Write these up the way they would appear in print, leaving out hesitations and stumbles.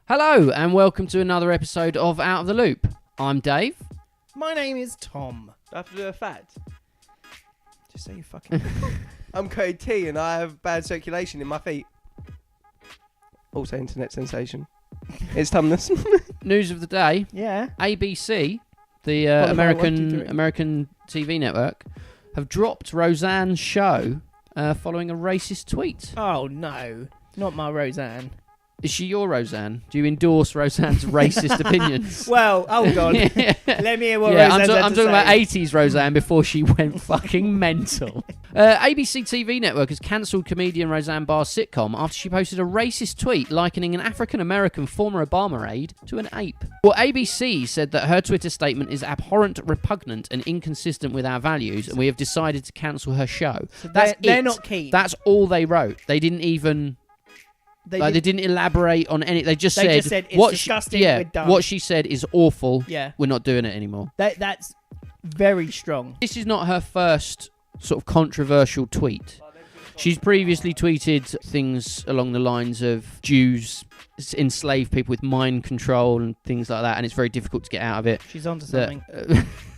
Hello, and welcome to another episode of Out of the Loop. I'm Dave. My name is Tom. Do I have to do a fact? Just say you fucking... I'm Cody T, and I have bad circulation in my feet. Also internet sensation. It's Tumnus. News of the day. Yeah. ABC, the American TV network, have dropped Roseanne's show following a racist tweet. Oh, no. Not my Roseanne. Is she your Roseanne? Do you endorse Roseanne's racist opinions? Well, hold on. Yeah. Let me hear what Yeah, Roseanne's I'm talking had about to say. 80s Roseanne before she went fucking mental. ABC TV network has cancelled comedian Roseanne Barr's sitcom after she posted a racist tweet likening an African-American former Obama aide to an ape. Well, ABC said that her Twitter statement is abhorrent, repugnant, and inconsistent with our values, and we have decided to cancel her show. So That's they're it. not keen. That's all they wrote. They didn't even... They didn't elaborate on any. They just said it's disgusting. We're done. What she said is awful. Yeah, we're not doing it anymore. That's very strong. This is not her first sort of controversial tweet. She's previously tweeted things along the lines of Jews enslave people with mind control and things like that, and it's very difficult to get out of it. She's onto something.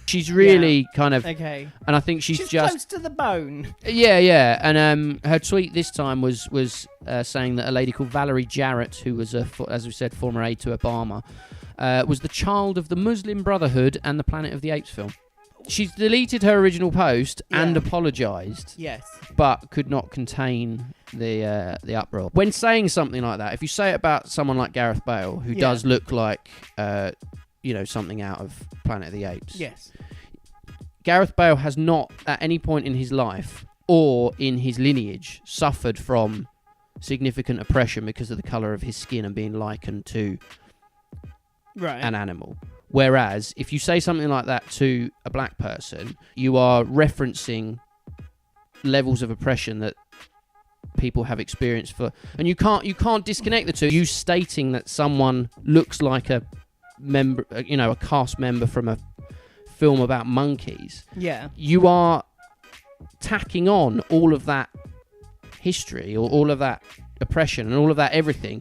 She's really kind of okay, and I think she's just close to the bone. Yeah, and her tweet this time was saying that a lady called Valerie Jarrett, who was as we said, former aide to Obama, was the child of the Mulsim Brotherhood and the Planet of the Apes film. She's deleted her original post and apologised. Yes, but could not contain the uproar. When saying something like that, if you say it about someone like Gareth Bale, who does look like something out of Planet of the Apes. Yes. Gareth Bale has not, at any point in his life or in his lineage, suffered from significant oppression because of the colour of his skin and being likened to an animal. Whereas, if you say something like that to a black person, you are referencing levels of oppression that people have experienced and you can't disconnect the two. You stating that someone looks like a member, a cast member from a film about monkeys. Yeah, you are tacking on all of that history or all of that oppression and all of that everything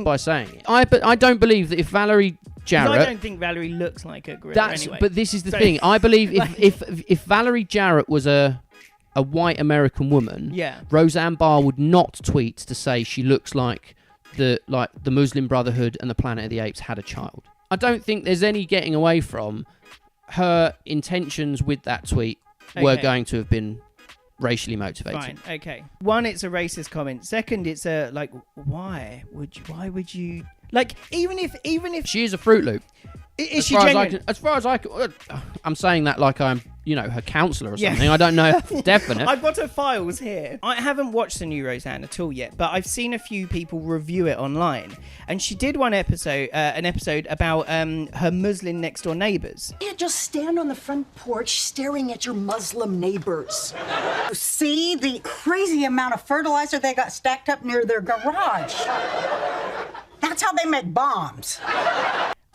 by saying it. But I don't believe that if Valerie Jarrett, I don't think Valerie looks like a gorilla anyway. But this is the thing. I believe if Valerie Jarrett was a white American woman, Roseanne Barr would not tweet to say she looks like the Mulsim Brotherhood and the Planet of the Apes had a child. I don't think there's any getting away from her intentions with that tweet were going to have been racially motivated. Fine, okay. One, it's a racist comment. Second, it's a why would you even if she is a Fruit Loop. Is she genuine? As far as I can, I'm saying that like I'm, her counsellor or something. I don't know definite. I've got her files here. I haven't watched the new Roseanne at all yet, but I've seen a few people review it online. And she did an episode about her Muslim next door neighbours. You can't just stand on the front porch staring at your Muslim neighbours. See the crazy amount of fertilizer they got stacked up near their garage. That's how they make bombs.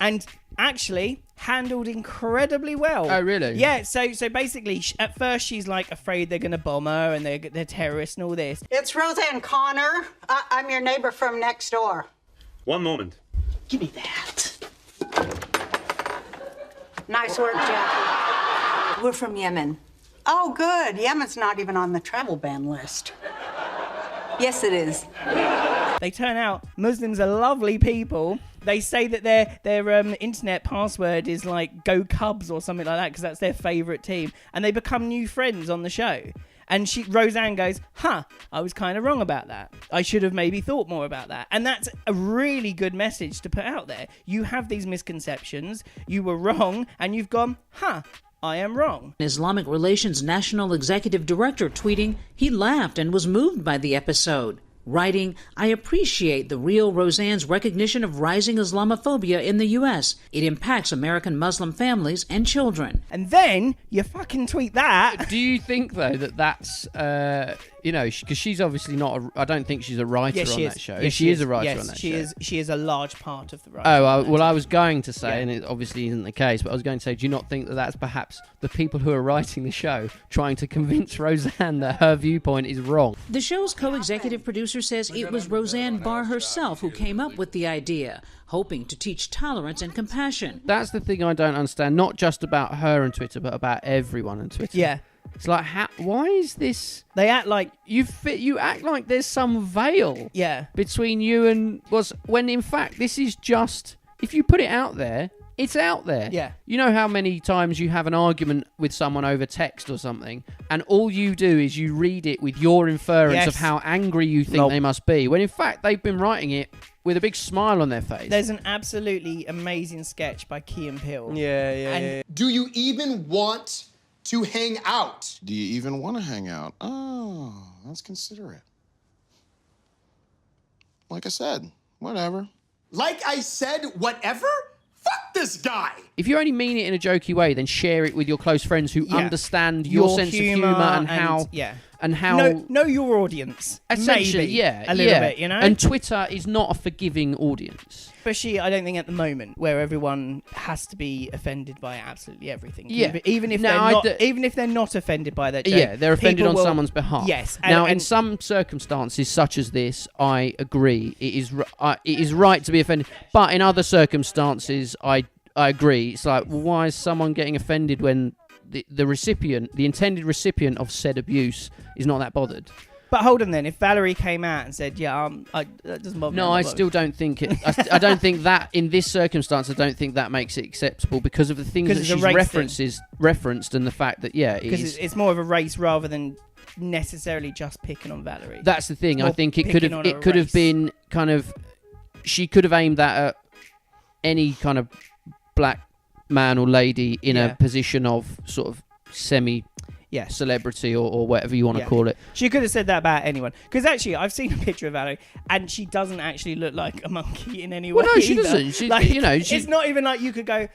And actually handled incredibly well. Oh, really? Yeah, so basically, at first she's afraid they're going to bomb her and they're terrorists and all this. It's Roseanne Connor. I'm your neighbor from next door. One moment. Give me that. Nice work, Jackie. We're from Yemen. Oh, good. Yemen's not even on the travel ban list. Yes, it is. They turn out Muslims are lovely people. They say that their internet password is Go Cubs or something like that because that's their favourite team. And they become new friends on the show. And Roseanne goes, I was kind of wrong about that. I should have maybe thought more about that. And that's a really good message to put out there. You have these misconceptions. You were wrong. And you've gone, I am wrong. Islamic Relations National Executive Director tweeting he laughed and was moved by the episode. Writing, I appreciate the real Roseanne's recognition of rising Islamophobia in the U.S. It impacts American Muslim families and children. And then you fucking tweet that. Do you think, though, that's, because she's obviously not, I don't think she's a writer on that show. Yes, she is a writer on that show. She is a large part of the writing. I was going to say, and it obviously isn't the case, but I was going to say, do you not think that that's perhaps the people who are writing the show trying to convince Roseanne that her viewpoint is wrong? The show's co-executive producer producer says it was Roseanne Barr herself who came up with the idea, hoping to teach tolerance and compassion. That's the thing I don't understand, not just about her on Twitter, but about everyone on Twitter. Yeah. It's like, why is this... They act like... You act like there's some veil between you and... when in fact, this is just... If you put it out there, it's out there. Yeah. You know how many times you have an argument with someone over text or something, and all you do is you read it with your inference of how angry you think they must be, when in fact they've been writing it with a big smile on their face. There's an absolutely amazing sketch by Key and Peele. Yeah. Do you even want to hang out? Do you even want to hang out? Oh, that's considerate. Like I said, whatever. Like I said, whatever? Fuck this guy! If you only mean it in a jokey way, then share it with your close friends who understand your sense of humour and how... And how... Know your audience. Essentially, maybe, a little bit, you know? And Twitter is not a forgiving audience. Especially, I don't think, at the moment, where everyone has to be offended by absolutely everything. Yeah. Even if they're not offended by that joke. Yeah, they're offended on someone's behalf. Yes. Now, in some circumstances, such as this, I agree. It is right to be offended. But in other circumstances, I agree. It's like, well, why is someone getting offended when the recipient, the intended recipient of said abuse, is not that bothered? But hold on then, if Valerie came out and said, that doesn't bother me. No, I still don't think it... I don't think that, in this circumstance, I don't think that makes it acceptable because of the things that she's referenced and the fact that, because it's more of a race rather than necessarily just picking on Valerie. That's the thing. I think it could have been kind of... She could have aimed that at any kind of black man or lady in a position of sort of celebrity or whatever you want to call it. She could have said that about anyone. Because actually, I've seen a picture of Valerie, and she doesn't actually look like a monkey in any way. Well, no, she either. doesn't. It's not even like you could go...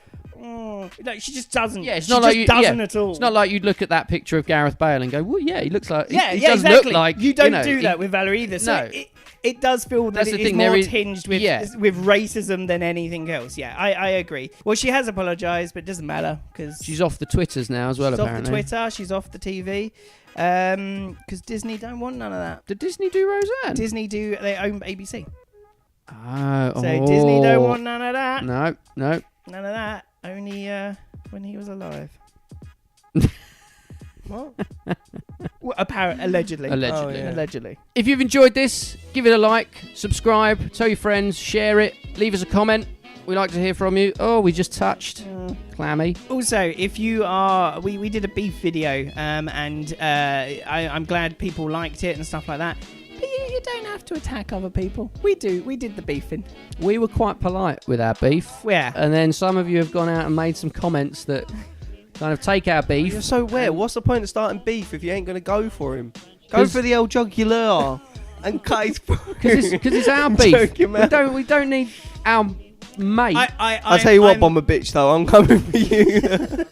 she just doesn't. Yeah, it's she not just like doesn't at all. It's not like you'd look at that picture of Gareth Bale and go, well, yeah, he looks like... Yeah, he does exactly. Look like, you don't do that with Valerie either. So no. It does feel that it is more tinged with racism than anything else. Yeah, I agree. Well, she has apologised, but it doesn't matter because she's off the Twitters now as well, apparently. She's off the Twitter, she's off the TV, because Disney don't want none of that. Did Disney do Roseanne? Disney do their own ABC. So Disney don't want none of that. No. None of that. Only when he was alive. What? Allegedly. Allegedly. If you've enjoyed this, give it a like, subscribe, tell your friends, share it, leave us a comment. We like to hear from you. Oh, we just touched. Clammy. Also, if you are... We did a beef video, and I'm glad people liked it and stuff like that. But you don't have to attack other people. We did the beefing. We were quite polite with our beef. Yeah. And then some of you have gone out and made some comments that... kind of take our beef. You're so weird. What's the point of starting beef if you ain't going to go for him? Go for the old jugular and cut his throat. Because it's our beef. We don't need our mate. I'll tell you what, Bomber Bitch, though. I'm coming for you.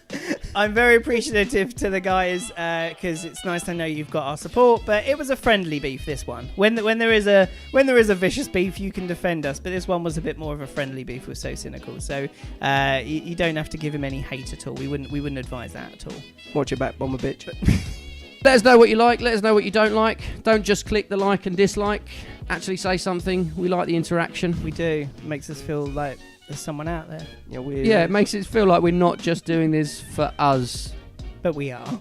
I'm very appreciative to the guys because it's nice to know you've got our support. But it was a friendly beef, this one. When there is a vicious beef, you can defend us. But this one was a bit more of a friendly beef with So Cynical. So you don't have to give him any hate at all. We wouldn't advise that at all. Watch your back, Bomber Bitch. Let us know what you like. Let us know what you don't like. Don't just click the like and dislike. Actually say something. We like the interaction. We do. It makes us feel like there's someone out there. Yeah, it makes it feel like we're not just doing this for us. But we are.